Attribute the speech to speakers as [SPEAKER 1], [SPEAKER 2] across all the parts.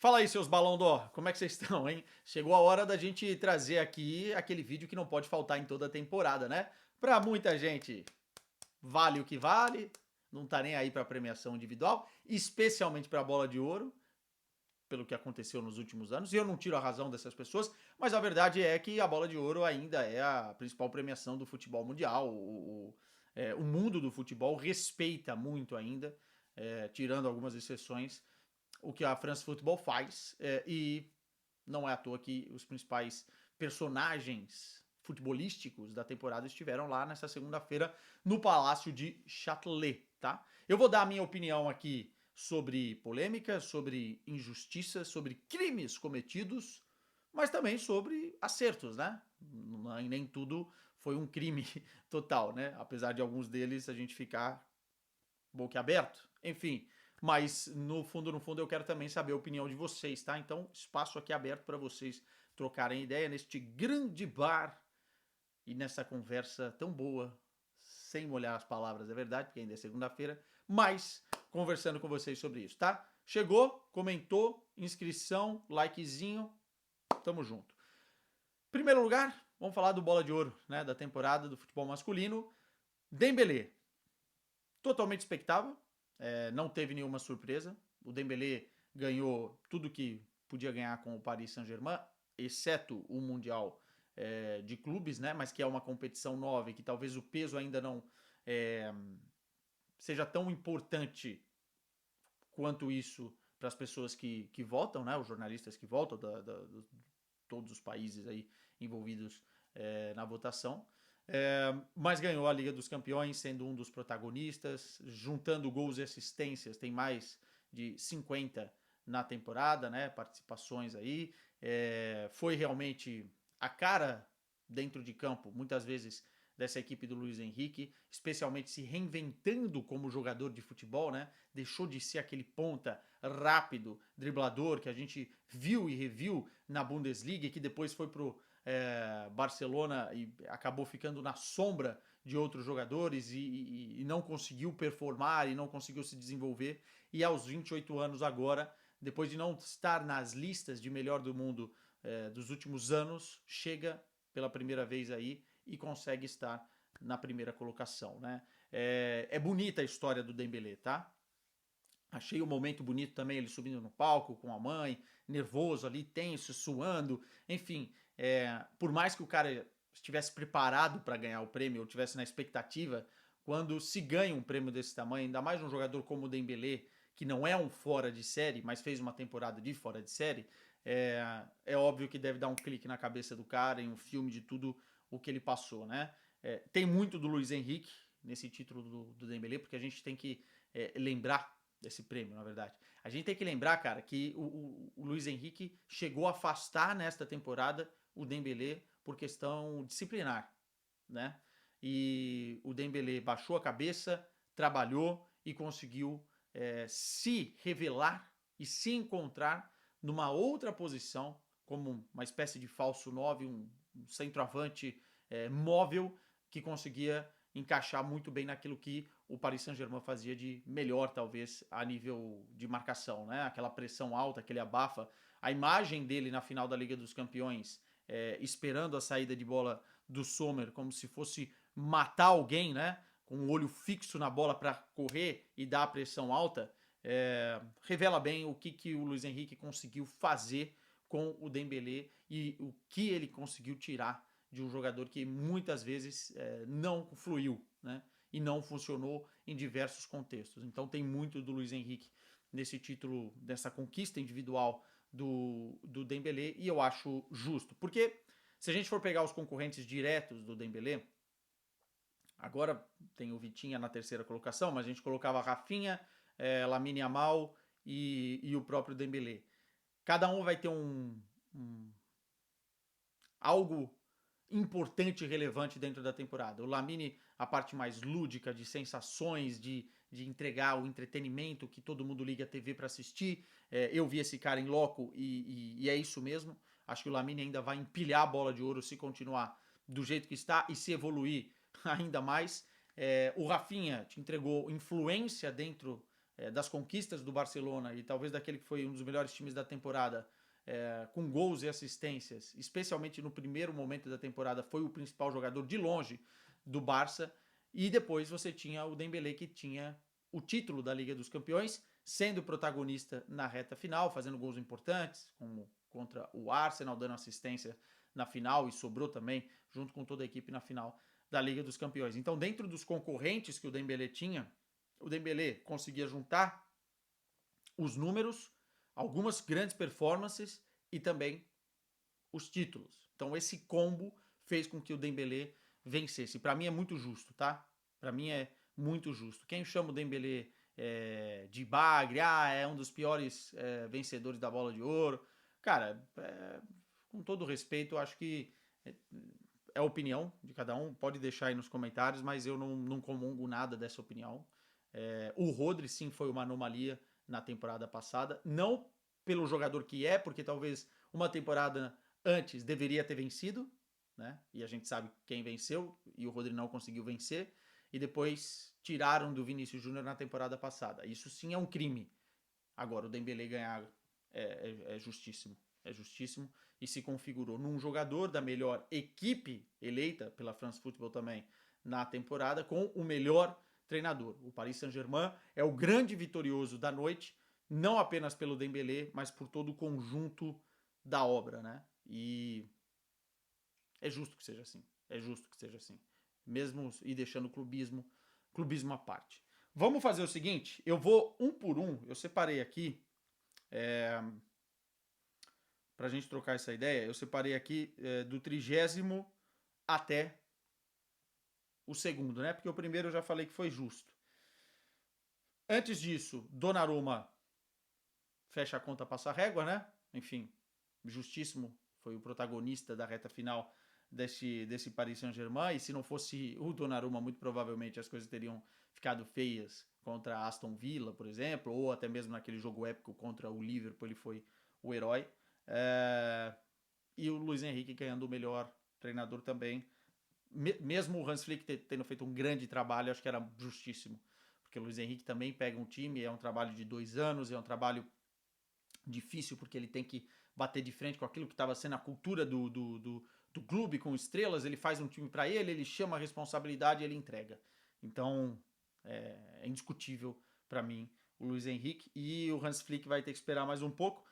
[SPEAKER 1] Fala aí, seus balão d'or, como é que vocês estão, hein? Chegou a hora da gente trazer aqui aquele vídeo que não pode faltar em toda a temporada, né? Pra muita gente, vale o que vale, não tá nem aí pra premiação individual, especialmente pra bola de ouro, pelo que aconteceu nos últimos anos, e eu não tiro a razão dessas pessoas, mas a verdade é que a bola de ouro ainda é a principal premiação do futebol mundial. O mundo do futebol respeita muito ainda, tirando algumas exceções, o que a France Football faz, e não é à toa que os principais personagens futebolísticos da temporada estiveram lá nessa segunda-feira no Palácio de Châtelet, tá? Eu vou dar a minha opinião aqui sobre polêmica, sobre injustiça, sobre crimes cometidos, mas também sobre acertos, né? Nem tudo foi um crime total, né? Apesar de alguns deles a gente ficar boquiaberto. Enfim, mas no fundo, eu quero também saber a opinião de vocês, tá? Então, espaço aqui aberto para vocês trocarem ideia neste grande bar e nessa conversa tão boa, sem molhar as palavras, é verdade, porque ainda é segunda-feira, mas conversando com vocês sobre isso, tá? Chegou, comentou, inscrição, likezinho, tamo junto. Primeiro lugar, vamos falar do Bola de Ouro, né, da temporada do futebol masculino. Dembélé, totalmente expectável, não teve nenhuma surpresa. O Dembélé ganhou tudo que podia ganhar com o Paris Saint-Germain, exceto o Mundial de clubes, né? Mas que é uma competição nova e que talvez o peso ainda não é, seja tão importante quanto isso para as pessoas que votam, né? Os jornalistas que votam, todos os países aí envolvidos na votação. Mas ganhou a Liga dos Campeões, sendo um dos protagonistas, juntando gols e assistências, tem mais de 50 na temporada, né? Participações aí. Foi realmente a cara dentro de campo, muitas vezes, dessa equipe do Luiz Henrique, especialmente se reinventando como jogador de futebol, né? Deixou de ser aquele ponta rápido, driblador que a gente viu e reviu na Bundesliga e que depois foi pro Barcelona e acabou ficando na sombra de outros jogadores e não conseguiu performar e não conseguiu se desenvolver. E aos 28 anos agora, depois de não estar nas listas de melhor do mundo dos últimos anos, chega pela primeira vez aí e consegue estar na primeira colocação, né? É bonita a história do Dembélé, tá? Achei o momento bonito também, ele subindo no palco com a mãe, nervoso ali, tenso, suando, enfim. Por mais que o cara estivesse preparado para ganhar o prêmio, ou estivesse na expectativa, quando se ganha um prêmio desse tamanho, ainda mais um jogador como o Dembélé, que não é um fora de série, mas fez uma temporada de fora de série, é óbvio que deve dar um clique na cabeça do cara, em um filme de tudo o que ele passou, né? Tem muito do Luiz Henrique nesse título do Dembélé, porque a gente tem que lembrar desse prêmio, na verdade. A gente tem que lembrar, cara, que o Luiz Henrique chegou a afastar nesta temporada o Dembélé por questão disciplinar, né? E o Dembélé baixou a cabeça, trabalhou e conseguiu se revelar e se encontrar numa outra posição, como uma espécie de falso 9, um centroavante móvel que conseguia encaixar muito bem naquilo que o Paris Saint-Germain fazia de melhor, talvez, a nível de marcação, né? Aquela pressão alta, aquele abafa. A imagem dele na final da Liga dos Campeões, esperando a saída de bola do Sommer, como se fosse matar alguém, né? Com o olho fixo na bola para correr e dar a pressão alta, revela bem o que o Luiz Henrique conseguiu fazer com o Dembélé e o que ele conseguiu tirar de um jogador que muitas vezes não fluiu, né? E não funcionou em diversos contextos. Então tem muito do Luiz Henrique nesse título, dessa conquista individual do Dembélé, e eu acho justo. Porque se a gente for pegar os concorrentes diretos do Dembélé, agora tem o Vitinha na terceira colocação, mas a gente colocava Rafinha, Lamine Yamal e o próprio Dembélé. Cada um vai ter algo importante e relevante dentro da temporada. O Lamine, a parte mais lúdica, de sensações, de entregar o entretenimento que todo mundo liga a TV para assistir. Eu vi esse cara em loco e é isso mesmo. Acho que o Lamine ainda vai empilhar a bola de ouro se continuar do jeito que está e se evoluir ainda mais. O Rafinha te entregou influência dentro das conquistas do Barcelona e talvez daquele que foi um dos melhores times da temporada, com gols e assistências, especialmente no primeiro momento da temporada, foi o principal jogador de longe do Barça. E depois você tinha o Dembélé, que tinha o título da Liga dos Campeões, sendo protagonista na reta final, fazendo gols importantes, como contra o Arsenal, dando assistência na final e sobrou também, junto com toda a equipe na final da Liga dos Campeões. Então, dentro dos concorrentes que o Dembélé tinha, o Dembélé conseguia juntar os números, algumas grandes performances e também os títulos. Então, esse combo fez com que o Dembélé vencesse. Para mim é muito justo, tá? Para mim é muito justo. Quem chama o Dembélé de bagre, é um dos piores vencedores da Bola de Ouro. Cara, com todo respeito, eu acho que é a opinião de cada um. Pode deixar aí nos comentários, mas eu não comungo nada dessa opinião. O Rodri, sim, foi uma anomalia na temporada passada. Não pelo jogador que porque talvez uma temporada antes deveria ter vencido, né? E a gente sabe quem venceu, e o Rodri não conseguiu vencer. E depois tiraram do Vinícius Júnior na temporada passada. Isso sim é um crime. Agora, o Dembélé ganhar é justíssimo. É justíssimo. E se configurou num jogador da melhor equipe eleita pela France Football também na temporada, com o melhor treinador. O Paris Saint-Germain é o grande vitorioso da noite, não apenas pelo Dembélé, mas por todo o conjunto da obra, né? E é justo que seja assim. É justo que seja assim. Mesmo e deixando o clubismo à parte. Vamos fazer o seguinte, eu vou um por um, eu separei aqui, pra gente trocar essa ideia, eu separei aqui do 30º até o segundo, né? Porque o primeiro eu já falei que foi justo. Antes disso, Donnarumma fecha a conta, passa a régua, né? Enfim, justíssimo, foi o protagonista da reta final desse Paris Saint-Germain, e se não fosse o Donnarumma, muito provavelmente as coisas teriam ficado feias contra a Aston Villa, por exemplo, ou até mesmo naquele jogo épico contra o Liverpool, ele foi o herói. E o Luiz Henrique ganhando o melhor treinador também. Mesmo o Hans Flick tendo feito um grande trabalho, acho que era justíssimo. Porque o Luiz Henrique também pega um time, é um trabalho de 2 anos, é um trabalho difícil, porque ele tem que bater de frente com aquilo que estava sendo a cultura do clube, com estrelas. Ele faz um time para ele chama a responsabilidade e ele entrega. Então, é indiscutível para mim o Luiz Henrique. E o Hans Flick vai ter que esperar mais um pouco.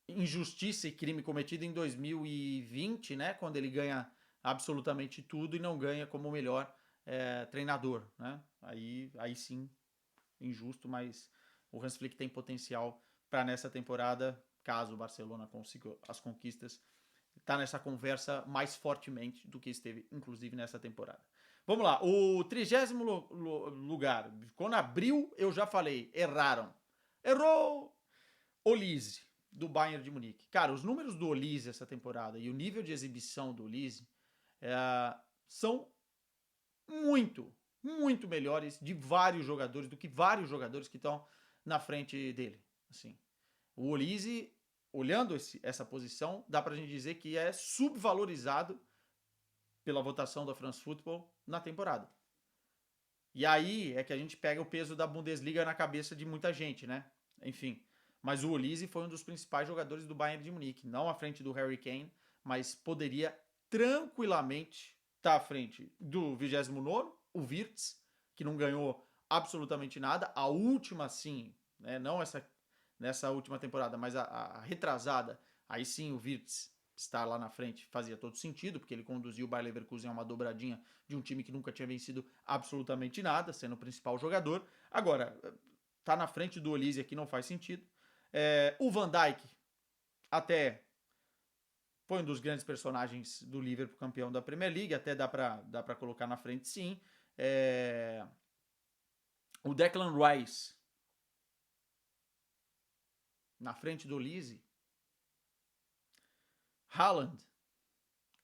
[SPEAKER 1] Injustiça e crime cometido em 2020, né? Quando ele ganha absolutamente tudo e não ganha como o melhor treinador, né? Aí sim, injusto, mas o Hans Flick tem potencial para nessa temporada, caso o Barcelona consiga as conquistas, tá nessa conversa mais fortemente do que esteve, inclusive, nessa temporada. Vamos lá, o 30º lugar. Quando abriu, eu já falei, erraram. Errou! Olise, do Bayern de Munique. Cara, os números do Olise essa temporada e o nível de exibição do Olise são muito, muito melhores de vários jogadores, do que vários jogadores que estão na frente dele. Assim, o Olise, olhando essa posição, dá pra gente dizer que é subvalorizado pela votação da France Football na temporada. E aí é que a gente pega o peso da Bundesliga na cabeça de muita gente, né? Enfim, mas o Olise foi um dos principais jogadores do Bayern de Munique, não à frente do Harry Kane, mas poderia tranquilamente estar à frente do 29º, o Wirtz, que não ganhou absolutamente nada. A última, sim, né? Não nessa última temporada, mas a retrasada, aí sim o Wirtz estar lá na frente fazia todo sentido, porque ele conduziu o Bayer Leverkusen a uma dobradinha de um time que nunca tinha vencido absolutamente nada, sendo o principal jogador. Agora, tá na frente do Olise aqui não faz sentido. O Van Dijk até foi um dos grandes personagens do Liverpool, campeão da Premier League, até dá pra colocar na frente, sim. O Declan Rice na frente do Olise. Haaland,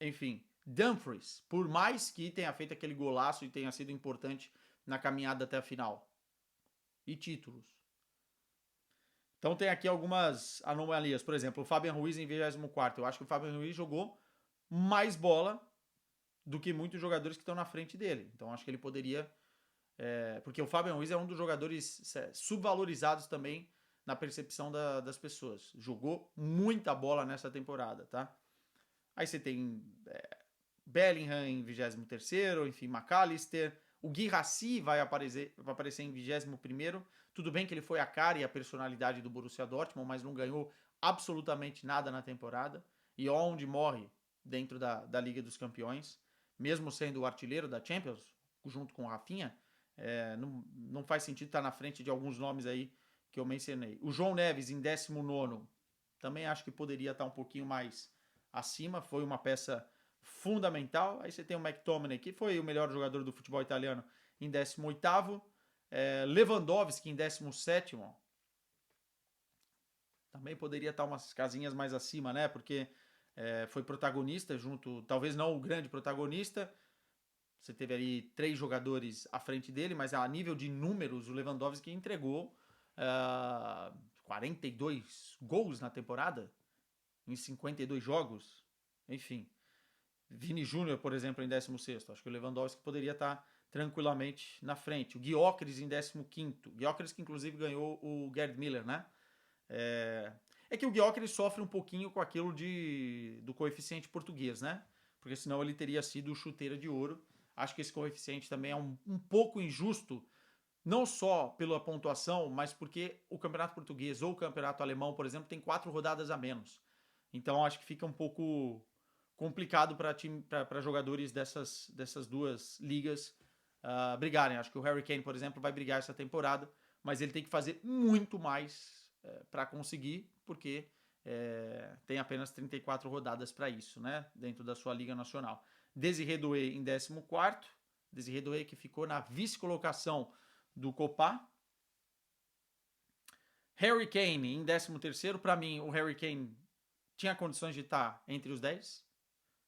[SPEAKER 1] enfim, Dumfries, por mais que tenha feito aquele golaço e tenha sido importante na caminhada até a final. E títulos. Então tem aqui algumas anomalias. Por exemplo, o Fabian Ruiz em 24º. Eu acho que o Fabian Ruiz jogou mais bola do que muitos jogadores que estão na frente dele. Então acho que ele poderia Porque o Fabian Ruiz é um dos jogadores subvalorizados também na percepção das pessoas. Jogou muita bola nessa temporada, tá? Aí você tem Bellingham em 23º, enfim, McAllister. O Guirassy vai aparecer em 21º. Tudo bem que ele foi a cara e a personalidade do Borussia Dortmund, mas não ganhou absolutamente nada na temporada. E onde morre dentro da Liga dos Campeões, mesmo sendo o artilheiro da Champions, junto com o Rafinha, não faz sentido estar na frente de alguns nomes aí que eu mencionei. O João Neves em 19º, também acho que poderia estar um pouquinho mais acima, foi uma peça fundamental. Aí você tem o McTominay, que foi o melhor jogador do futebol italiano, em 18º. Lewandowski em 17º. Também poderia estar umas casinhas mais acima, né? Porque foi protagonista junto, talvez não o grande protagonista. Você teve ali 3 jogadores à frente dele, mas a nível de números, o Lewandowski entregou 42 gols na temporada, em 52 jogos. Enfim, Vini Júnior, por exemplo, em 16º. Acho que o Lewandowski poderia estar tranquilamente na frente. O Gyökeres em 15º. Gyökeres que inclusive ganhou o Gerd Müller, né? É que o Gyökeres sofre um pouquinho com aquilo do coeficiente português, né? Porque senão ele teria sido chuteira de ouro. Acho que esse coeficiente também é um pouco injusto, não só pela pontuação, mas porque o campeonato português ou o campeonato alemão, por exemplo, tem 4 rodadas a menos. Então acho que fica um pouco complicado para jogadores dessas duas ligas brigarem. Acho que o Harry Kane, por exemplo, vai brigar essa temporada, mas ele tem que fazer muito mais para conseguir, porque tem apenas 34 rodadas para isso, né? Dentro da sua Liga Nacional. Desiré Doué em 14º. Desiré Doué que ficou na vice-colocação do Copa. Harry Kane em 13º. Para mim, o Harry Kane tinha condições de estar entre os 10.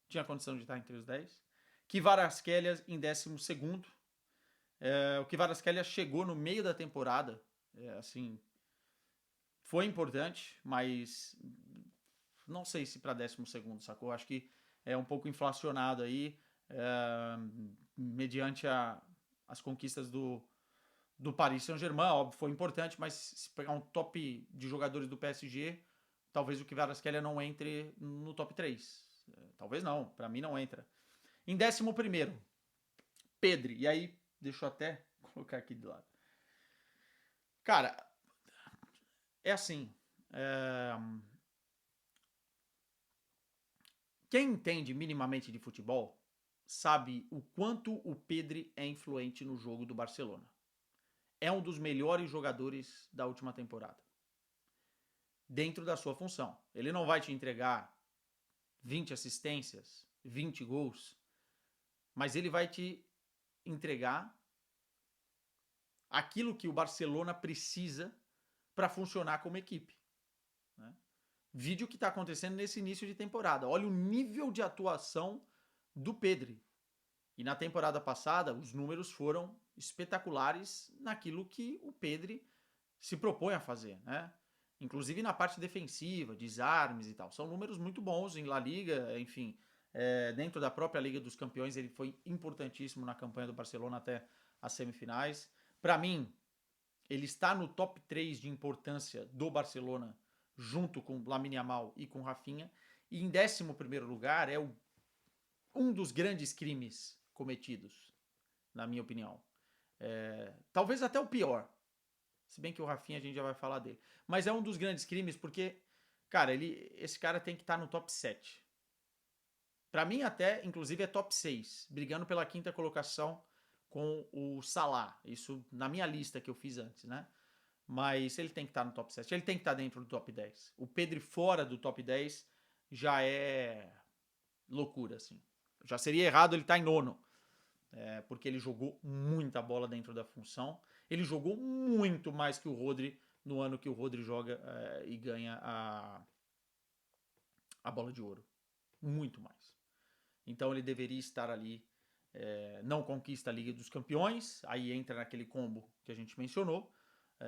[SPEAKER 1] Tinha condição de estar entre os 10. Kvaratskhelia em 12º. O Kvaratskhelia chegou no meio da temporada. Assim, foi importante, mas não sei se para 12º, sacou? Acho que é um pouco inflacionado aí, mediante as conquistas do Paris Saint-Germain. Óbvio, foi importante, mas se pegar um top de jogadores do PSG, talvez o Kvaratskhelia não entre no top 3. Talvez não, para mim não entra. Em 11º, Pedri. E aí, deixa eu até colocar aqui do lado. Cara, é assim. Quem entende minimamente de futebol sabe o quanto o Pedri é influente no jogo do Barcelona. É um dos melhores jogadores da última temporada. Dentro da sua função. Ele não vai te entregar 20 assistências, 20 gols, mas ele vai te entregar aquilo que o Barcelona precisa para funcionar como equipe. Né? Vídeo que está acontecendo nesse início de temporada. Olha o nível de atuação do Pedri. E na temporada passada, os números foram espetaculares naquilo que o Pedri se propõe a fazer, né? Inclusive na parte defensiva, desarmes e tal. São números muito bons em La Liga, enfim. Dentro da própria Liga dos Campeões, ele foi importantíssimo na campanha do Barcelona até as semifinais. Para mim, ele está no top 3 de importância do Barcelona, junto com Lamine Yamal e com Rafinha. E em 11º lugar é um dos grandes crimes cometidos, na minha opinião. Talvez até o pior. Se bem que o Rafinha a gente já vai falar dele. Mas é um dos grandes crimes porque, cara, esse cara tem que estar no top 7. Pra mim até, inclusive, é top 6. Brigando pela 5ª colocação com o Salah. Isso na minha lista que eu fiz antes, né? Mas ele tem que estar no top 7. Ele tem que estar dentro do top 10. O Pedri fora do top 10 já é loucura, assim. Já seria errado ele estar em 9º. Porque ele jogou muita bola dentro da função. Ele jogou muito mais que o Rodri no ano que o Rodri joga e ganha a bola de ouro. Muito mais. Então ele deveria estar ali. Não conquista a Liga dos Campeões, aí entra naquele combo que a gente mencionou.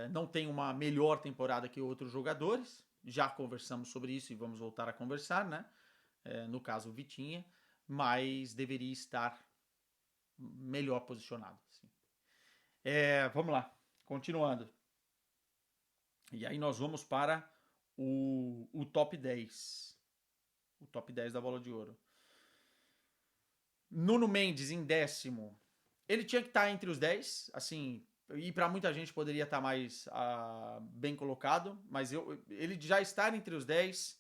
[SPEAKER 1] Não tem uma melhor temporada que outros jogadores. Já conversamos sobre isso e vamos voltar a conversar, né? No caso, o Vitinha. Mas deveria estar melhor posicionado. Assim. Vamos lá, continuando. E aí nós vamos para o top 10. O top 10 da Bola de Ouro. Nuno Mendes em décimo. Ele tinha que estar entre os 10, assim, e para muita gente poderia estar mais bem colocado, mas ele já estar entre os 10,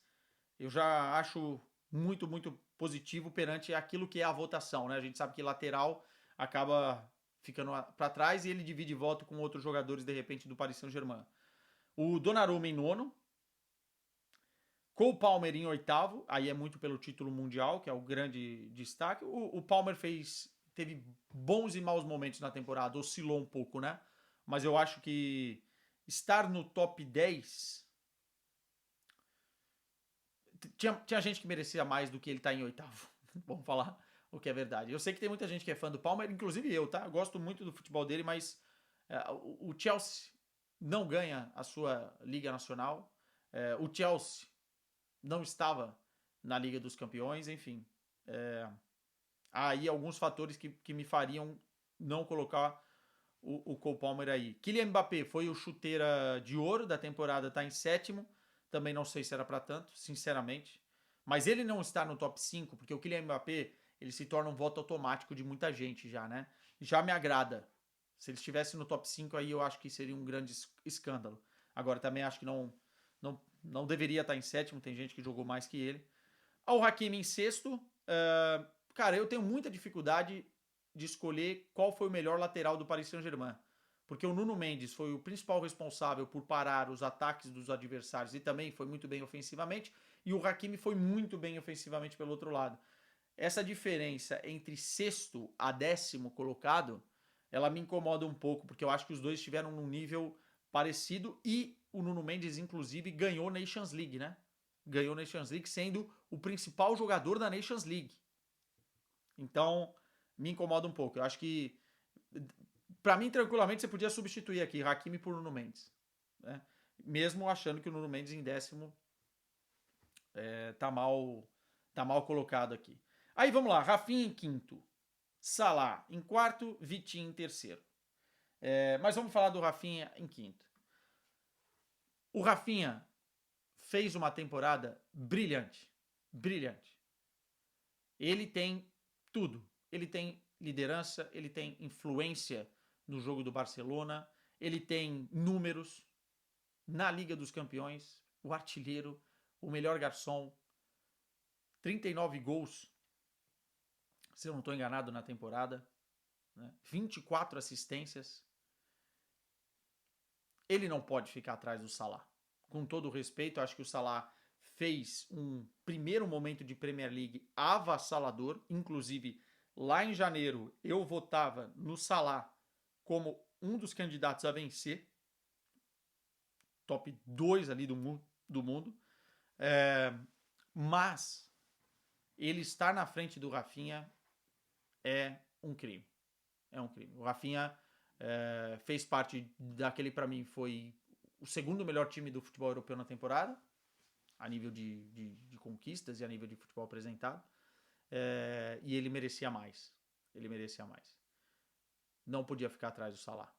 [SPEAKER 1] eu já acho muito, muito positivo perante aquilo que é a votação, né? A gente sabe que lateral acaba ficando para trás e ele divide voto com outros jogadores, de repente, do Paris Saint-Germain. O Donnarumma em nono, Cole Palmer em oitavo, aí é muito pelo título mundial, que é o grande destaque. O Palmer teve bons e maus momentos na temporada, oscilou um pouco, né? Mas eu acho que estar no top 10. Tinha gente que merecia mais do que ele tá em oitavo. Vamos falar o que é verdade. Eu sei que tem muita gente que é fã do Palmer, inclusive eu, tá? Eu gosto muito do futebol dele, mas o Chelsea não ganha a sua Liga Nacional. O Chelsea não estava na Liga dos Campeões, enfim. Há aí alguns fatores que me fariam não colocar o Cole Palmer aí. Kylian Mbappé foi o chuteira de ouro da temporada, tá em sétimo. Também não sei se era para tanto, sinceramente. Mas ele não está no top 5, porque o Kylian Mbappé ele se torna um voto automático de muita gente já, né? Já me agrada. Se ele estivesse no top 5 aí eu acho que seria um grande escândalo. Agora também acho que não deveria estar em sétimo, tem gente que jogou mais que ele. O Hakimi em sexto. Cara, eu tenho muita dificuldade de escolher qual foi o melhor lateral do Paris Saint-Germain. Porque o Nuno Mendes foi o principal responsável por parar os ataques dos adversários e também foi muito bem ofensivamente. E o Hakimi foi muito bem ofensivamente pelo outro lado. Essa diferença entre sexto a décimo colocado, ela me incomoda um pouco, porque eu acho que os dois estiveram num nível parecido e o Nuno Mendes, inclusive, ganhou Nations League, né? Ganhou Nations League sendo o principal jogador da Nations League. Então, me incomoda um pouco. Eu acho que, para mim, tranquilamente, você podia substituir aqui Hakimi por Nuno Mendes. Né? Mesmo achando que o Nuno Mendes em décimo tá mal colocado aqui. Aí vamos lá, Rafinha em quinto, Salah em quarto, Vitinho em terceiro. Mas vamos falar do Rafinha em quinto. O Rafinha fez uma temporada brilhante. Brilhante. Ele tem tudo. Ele tem liderança, ele tem influência no jogo do Barcelona, ele tem números na Liga dos Campeões, o artilheiro, o melhor garçom, 39 gols, se eu não estou enganado, na temporada, né? 24 assistências. Ele não pode ficar atrás do Salah. Com todo o respeito, acho que o Salah fez um primeiro momento de Premier League avassalador, inclusive lá em janeiro eu votava no Salah como um dos candidatos a vencer, top 2 ali do mundo. Mas ele estar na frente do Rafinha é um crime. É um crime. O Rafinha fez parte daquele, para mim, foi o segundo melhor time do futebol europeu na temporada, a nível de conquistas e a nível de futebol apresentado. E ele merecia mais. Ele merecia mais. Não podia ficar atrás do Salah.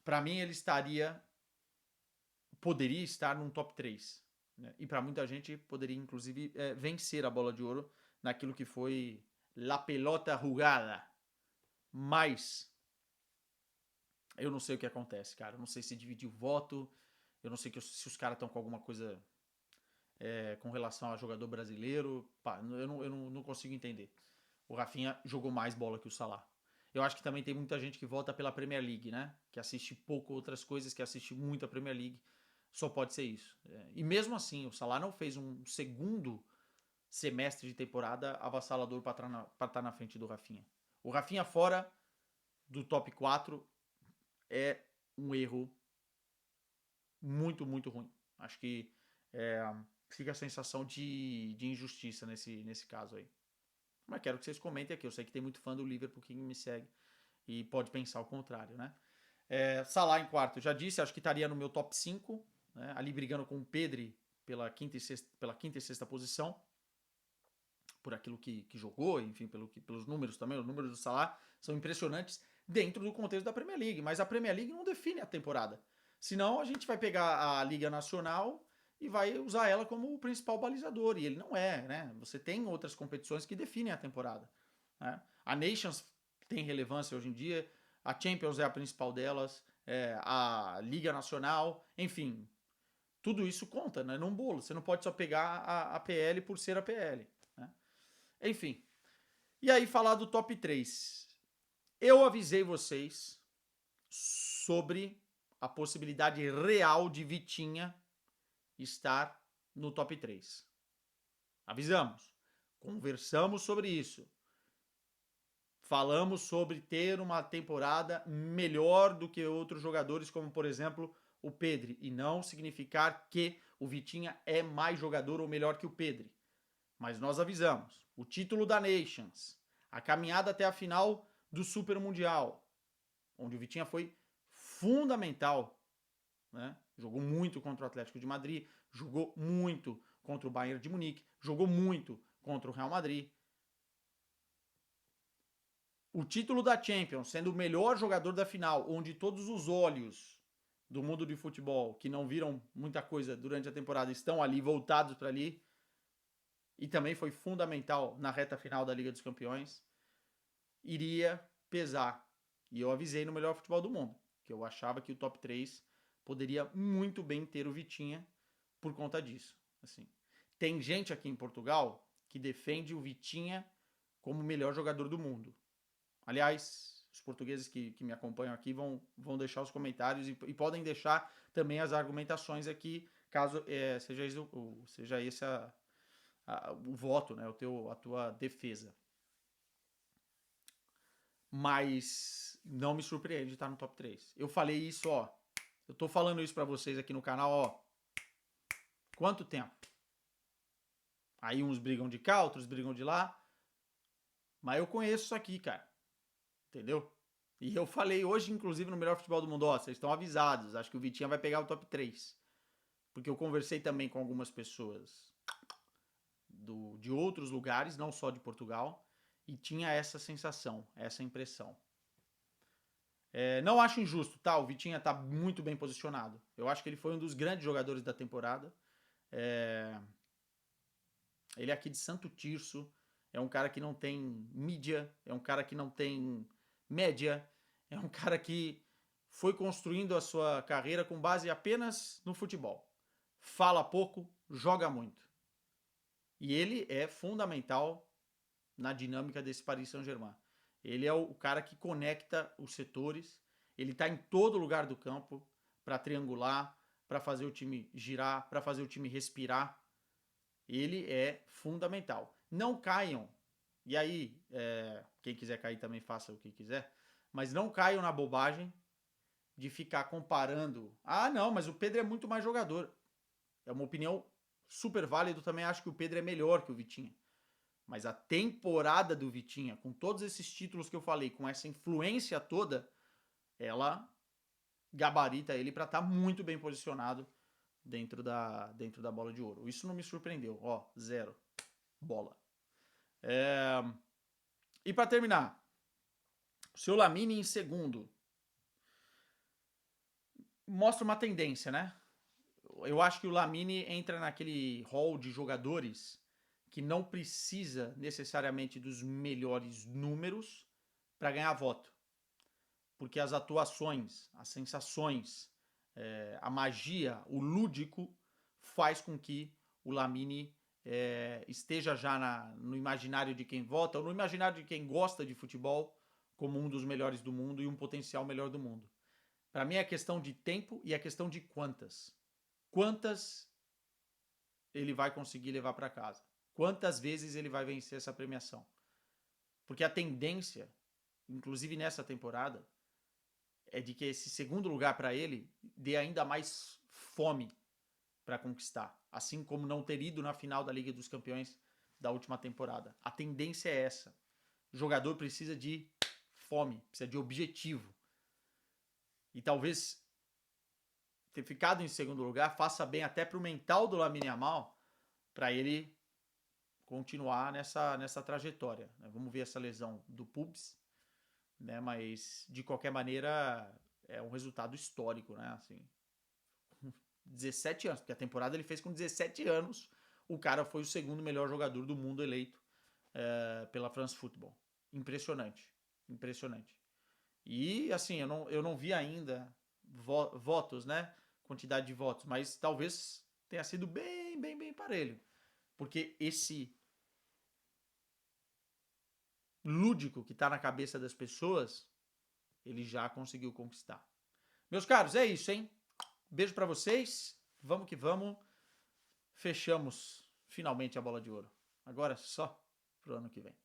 [SPEAKER 1] Para mim, ele poderia estar num top 3. Né? E para muita gente, poderia, inclusive, vencer a bola de ouro naquilo que foi La Pelota Jugada. Mas eu não sei o que acontece, cara. Eu não sei se dividiu o voto. Eu não sei se os caras estão com alguma coisa com relação a jogador brasileiro. Pá, eu não consigo entender. O Rafinha jogou mais bola que o Salah. Eu acho que também tem muita gente que vota pela Premier League, né? Que assiste pouco outras coisas, que assiste muito a Premier League. Só pode ser isso. E mesmo assim, o Salah não fez um segundo semestre de temporada avassalador para estar na frente do Rafinha. O Rafinha fora do top 4 é um erro muito, muito ruim. Acho que fica a sensação de injustiça nesse caso aí. Mas quero que vocês comentem aqui. Eu sei que tem muito fã do Liverpool que me segue e pode pensar o contrário, né? Salah em quarto, já disse, acho que estaria no meu top 5, né? Ali brigando com o Pedri pela quinta e sexta posição, por aquilo que jogou, enfim, pelos números também. Os números do Salah são impressionantes, dentro do contexto da Premier League, mas a Premier League não define a temporada. Senão a gente vai pegar a Liga Nacional e vai usar ela como o principal balizador, e ele não é, né? Você tem outras competições que definem a temporada, né? A Nations tem relevância hoje em dia, a Champions é a principal delas, a Liga Nacional, enfim, tudo isso conta, né, num bolo. Você não pode só pegar a PL por ser a PL, né? Enfim, e aí falar do top 3. Eu avisei vocês sobre a possibilidade real de Vitinha estar no top 3. Avisamos. Conversamos sobre isso. Falamos sobre ter uma temporada melhor do que outros jogadores, como por exemplo o Pedri, e não significar que o Vitinha é mais jogador ou melhor que o Pedri. Mas nós avisamos. O título da Nations, a caminhada até a final do Super Mundial, onde o Vitinha foi fundamental, né? Jogou muito contra o Atlético de Madrid, jogou muito contra o Bayern de Munique, jogou muito contra o Real Madrid. O título da Champions, sendo o melhor jogador da final, onde todos os olhos do mundo de futebol, que não viram muita coisa durante a temporada, estão ali, voltados para ali, e também foi fundamental na reta final da Liga dos Campeões, iria pesar. E eu avisei no melhor futebol do mundo, que eu achava que o top 3 poderia muito bem ter o Vitinha por conta disso. Assim, tem gente aqui em Portugal que defende o Vitinha como o melhor jogador do mundo. Aliás, os portugueses que me acompanham aqui vão deixar os comentários e podem deixar também as argumentações aqui, caso seja esse o voto, né, a tua defesa. Mas não me surpreende estar no top 3. Eu falei isso, ó. Eu tô falando isso pra vocês aqui no canal, ó. Quanto tempo? Aí uns brigam de cá, outros brigam de lá. Mas eu conheço isso aqui, cara. Entendeu? E eu falei hoje, inclusive, no melhor futebol do mundo, ó, vocês estão avisados. Acho que o Vitinha vai pegar o top 3. Porque eu conversei também com algumas pessoas de outros lugares, não só de Portugal, e tinha essa sensação, essa impressão. Não acho injusto, tá? O Vitinha tá muito bem posicionado. Eu acho que ele foi um dos grandes jogadores da temporada. Ele é aqui de Santo Tirso, é um cara que não tem mídia, é um cara que não tem média, é um cara que foi construindo a sua carreira com base apenas no futebol. Fala pouco, joga muito. E ele é fundamental na dinâmica desse Paris Saint-Germain. Ele é o cara que conecta os setores, ele está em todo lugar do campo para triangular, para fazer o time girar, para fazer o time respirar. Ele é fundamental. Não caiam, e aí, quem quiser cair também faça o que quiser, mas não caiam na bobagem de ficar comparando. Ah, não, mas o Pedro é muito mais jogador. É uma opinião super válida, eu também acho que o Pedro é melhor que o Vitinha. Mas a temporada do Vitinha, com todos esses títulos que eu falei, com essa influência toda, ela gabarita ele para estar muito bem posicionado dentro da bola de ouro. Isso não me surpreendeu. Ó, 0. Bola. E para terminar, o seu Lamine em segundo. Mostra uma tendência, né? Eu acho que o Lamine entra naquele hall de jogadores que não precisa necessariamente dos melhores números para ganhar voto. Porque as atuações, as sensações, a magia, o lúdico faz com que o Lamine esteja já no imaginário de quem vota, ou no imaginário de quem gosta de futebol, como um dos melhores do mundo e um potencial melhor do mundo. Para mim é questão de tempo e é questão de quantas. Quantas ele vai conseguir levar para casa? Quantas vezes ele vai vencer essa premiação? Porque a tendência, inclusive nessa temporada, é de que esse segundo lugar para ele dê ainda mais fome para conquistar, assim como não ter ido na final da Liga dos Campeões da última temporada. A tendência é essa. O jogador precisa de fome, precisa de objetivo. E talvez ter ficado em segundo lugar faça bem até para o mental do Lamine Yamal, para ele continuar nessa trajetória. Vamos ver essa lesão do pubis, né? Mas, de qualquer maneira, é um resultado histórico, né? Assim, 17 anos, porque a temporada ele fez com 17 anos. O cara foi o segundo melhor jogador do mundo eleito pela France Football. Impressionante. Impressionante. E, assim, eu não vi ainda votos, né? Quantidade de votos, mas talvez tenha sido bem parelho. Porque esse lúdico que tá na cabeça das pessoas, ele já conseguiu conquistar. Meus caros, é isso, hein? Beijo pra vocês. Vamos que vamos. Fechamos finalmente a bola de ouro. Agora só pro ano que vem.